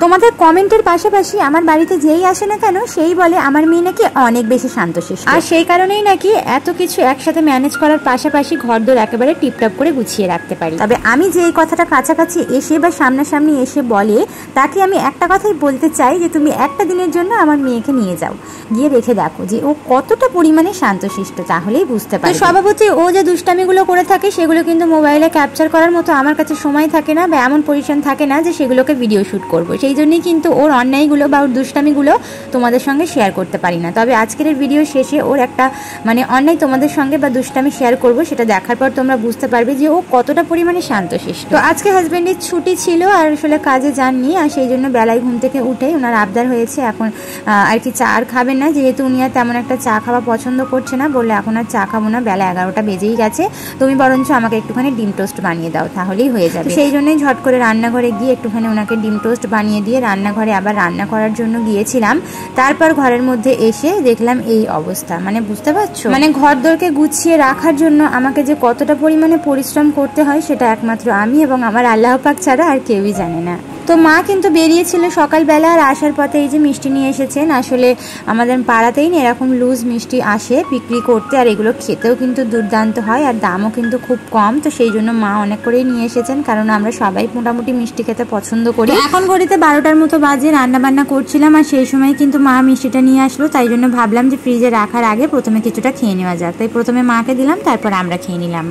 তোমাদের কমেন্টের পাশাপাশি আমার বাড়িতে যেই আসে না কেন সেই বলে আমার মেয়ে নাকি অনেক বেশি শান্তশিষ্ট, আর সেই কারণেই নাকি এত কিছু একসাথে ম্যানেজ করার পাশাপাশি ঘরদোর একেবারে টিপটপ করে গুছিয়ে রাখতে পারি। তবে আমি যে এই কথাটা কাছাকাছি এসে বা সামনাসামনি এসে বলে তাকে আমি একটা কথাই বলতে চাই যে তুমি একটা দিনের জন্য আমার মেয়েকে নিয়ে যাও, গিয়ে রেখে দেখো যে ও কতটা পরিমাণে শান্তশিষ্ট, তাহলেই বুঝতে পারবে। স্বভাবতই ও যে দুষ্টামিগুলো করে থাকে সেগুলো কিন্তু মোবাইলে ক্যাপচার করার মতো আমার কাছে সময় থাকে না বা এমন পজিশন থাকে না যে সেগুলোকে ভিডিও শ্যুট করবো, সেই জন্যই কিন্তু ওর অন্যায়গুলো বা ওর দুষ্টামিগুলো তোমাদের সঙ্গে শেয়ার করতে পারি না। তবে আজকের ভিডিও শেষে ওর একটা মানে অন্যায় তোমাদের সঙ্গে বা দুষ্টামি শেয়ার করবো, সেটা দেখার পর তোমরা বুঝতে পারবে যে ও কতটা পরিমাণে শান্তশিষ্ট। তো আজকে হাজব্যান্ডের ছুটি ছিল আর আসলে কাজে যাননি, আর সেই জন্য বেলায় ঘুম থেকে উঠেই ওনার আবদার হয়েছে এখন আর কি চা আর খাবেন না, যেহেতু উনি আর তেমন একটা চা খাওয়া পছন্দ করছে না, বললে এখন আর চা খাবো না, বেলা 11টা বেজেই গেছে, তুমি বরঞ্চ আমাকে একটুখানি ডিম টোস্ট বানিয়ে দাও তাহলেই হয়ে যাবে। সেই জন্যই ঝট করে রান্নাঘরে গিয়ে একটুখানি ওনাকে ডিম টোস্ট বানিয়ে দিয়ে রান্নাঘরে আবার রান্না করার জন্য গিয়েছিলাম। তারপর ঘরের মধ্যে এসে দেখলাম এই অবস্থা, মানে বুঝতে পারছো মানে ঘরদোরকে গুছিয়ে রাখার জন্য আমাকে যে কতটা পরিমাণে পরিশ্রম করতে হয় সেটা একমাত্র আমি এবং আমার আল্লাহ পাক ছাড়া আর কেউই জানে না। তো মা কিন্তু বেরিয়েছিল সকালবেলা, আর আসার পথে এই যে মিষ্টি নিয়ে এসেছেন। আসলে আমাদের পাড়াতেই না এরকম লুজ মিষ্টি আসে বিক্রি করতে, আর এগুলো খেতেও কিন্তু দুর্দান্ত হয় আর দামও কিন্তু খুব কম, তো সেই জন্য মা অনেক করেই নিয়ে এসেছেন, কারণ আমরা সবাই মোটামুটি মিষ্টি খেতে পছন্দ করি। এখন ঘড়িতে 12টার মতো বাজে, রান্না বান্না করছিলাম আর সেই সময় কিন্তু মা মিষ্টিটা নিয়ে আসলো, তাই জন্য ভাবলাম যে ফ্রিজে রাখার আগে প্রথমে কিছুটা খেয়ে নেওয়া যাক, তাই প্রথমে মাকে দিলাম, তারপর আমরা খেয়ে নিলাম।